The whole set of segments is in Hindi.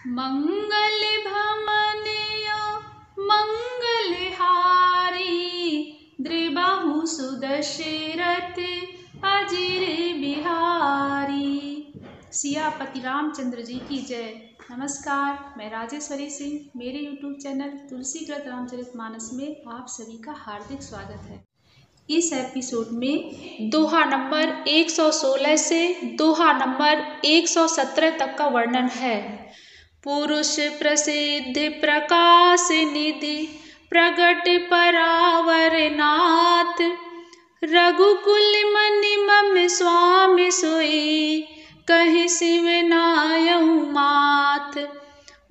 मंगल भवनयो मंगलहारी, द्रिबाहु सुदशरथ अजिर बिहारी। सियापति रामचंद्र जी की जय। नमस्कार, मैं राजेश्वरी सिंह। मेरे YouTube चैनल तुलसीकृत रामचरितमानस में आप सभी का हार्दिक स्वागत है। इस एपिसोड में दोहा नंबर 116 से दोहा नंबर 117 तक का वर्णन है। पुरुष प्रसिद्ध प्रकाश निधि, प्रगट परावर नाथ, रघुकुल मनि मम स्वामी सोई, कहि शिव नायउ माथ।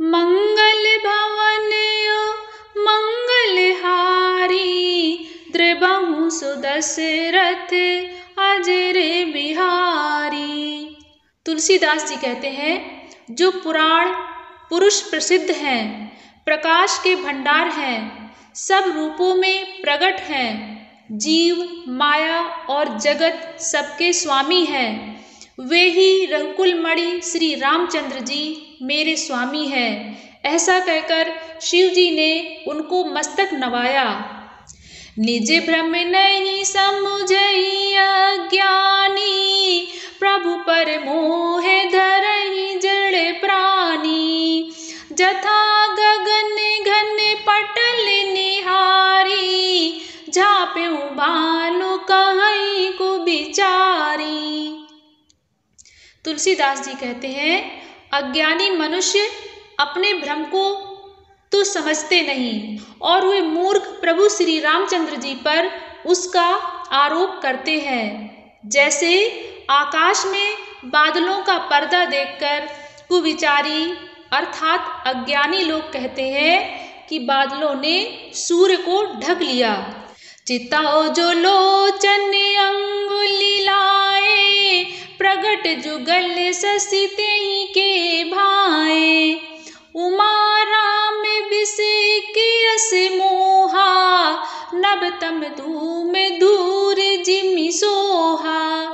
मंगल भवनयो मंगलहारी, द्रिबाहु सुदशरथ अजिर बिहारी। तुलसीदास जी कहते हैं, जो पुराण पुरुष प्रसिद्ध हैं, प्रकाश के भंडार हैं, सब रूपों में प्रकट हैं, जीव माया और जगत सबके स्वामी हैं, वे ही रघुकुल मणि श्री रामचंद्र जी मेरे स्वामी हैं। ऐसा कहकर शिव जी ने उनको मस्तक नवाया। निज भ्रम नहीं समुझई अज्ञानी, प्रभु पर मोह धरहि जड़ प्राणी। जथा गगन घन पटल निहारी, झाँपऊ भानु कहई कुबिचारी। तुलसीदास जी कहते हैं, अज्ञानी मनुष्य अपने भ्रम को तो समझते नहीं और वे मूर्ख प्रभु श्री रामचंद्र जी पर उसका आरोप करते हैं। जैसे आकाश में बादलों का पर्दा देखकर कुविचारी अर्थात अज्ञानी लोग कहते हैं कि बादलों ने सूर्य को ढक लिया। चिताओ जो लोचन अंगुली लाए, प्रगट जुगल शशि तेहि के भाए। उमा राम विषेकयस मोहा, नभ तम धूम धूर जिमि सोहा।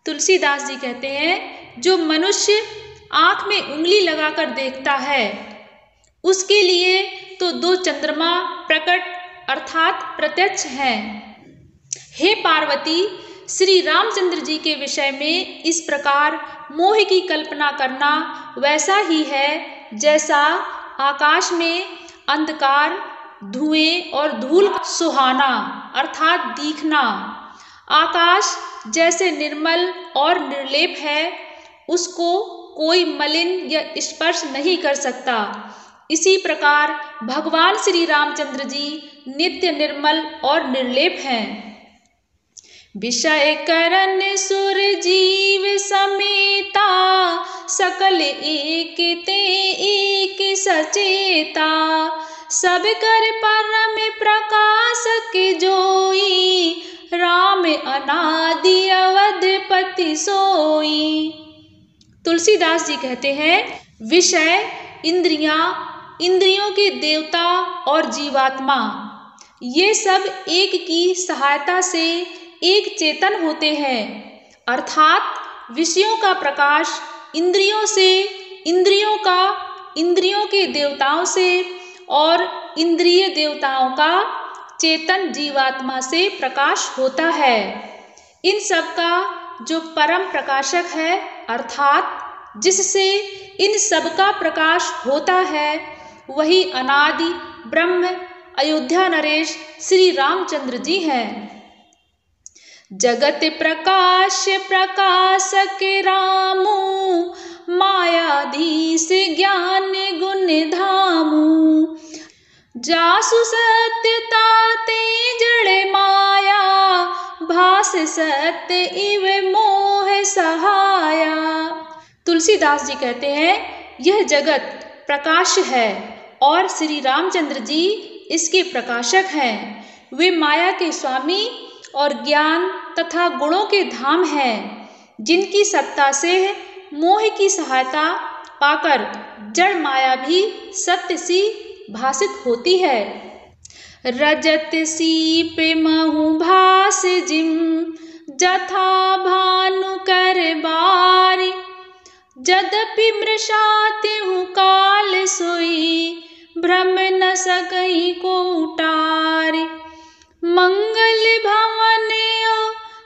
तुलसीदास जी कहते हैं, जो मनुष्य आंख में उंगली लगाकर देखता है, उसके लिए तो दो चंद्रमा प्रकट अर्थात प्रत्यक्ष हैं। हे पार्वती, श्री रामचंद्र जी के विषय में इस प्रकार मोह की कल्पना करना वैसा ही है जैसा आकाश में अंधकार, धुएं और धूल सुहाना अर्थात दिखना। आकाश जैसे निर्मल और निर्लेप है, उसको कोई मलिन या स्पर्श नहीं कर सकता। इसी प्रकार भगवान श्री रामचंद्र जी नित्य निर्मल और निर्लेप हैं। विषय करन सुर जीव समेता, सकल एक ते एक सचेता। सब कर परम प्रकाशक जोई, राम अनादि अवधपति सोई। तुलसीदास जी कहते हैं, विषय इंद्रियां, इंद्रियों के देवता और जीवात्मा, ये सब एक की सहायता से एक चेतन होते हैं। अर्थात विषयों का प्रकाश इंद्रियों से, इंद्रियों का इंद्रियों के देवताओं से और इंद्रिय देवताओं का चेतन जीवात्मा से प्रकाश होता है। इन सब का जो परम प्रकाशक है अर्थात जिससे इन सब का प्रकाश होता है, वही अनादि ब्रह्म अयोध्या नरेश श्री रामचंद्र जी हैं। जगत प्रकाश प्रकाशक रामू, मायाधीश ज्ञान गुण धामू। जासु सत्यता ते जड़ माया, भास सत्य इव मोह सहाया। तुलसीदास जी कहते हैं, यह जगत प्रकाश है और श्री रामचंद्र जी इसके प्रकाशक हैं। वे माया के स्वामी और ज्ञान तथा गुणों के धाम हैं, जिनकी सत्ता से मोह की सहायता पाकर जड़ माया भी सत्य सी भासित होती है। रजत सीप महु भास जिम, जथा भानु कर बारी। यद्यपि मृषाति हूँ काल सोई, भ्रम न सकई को उटारी। मंगल भवन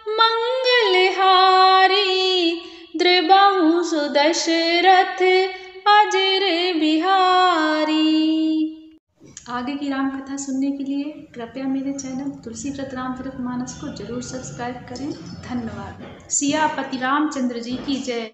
मंगलहारी, द्रिबाहु सुदशरथ अजर बिहारी। आगे की राम कथा सुनने के लिए कृपया मेरे चैनल तुलसीव्रत रामचरितमानस को जरूर सब्सक्राइब करें। धन्यवाद। सियापति रामचंद्र जी की जय।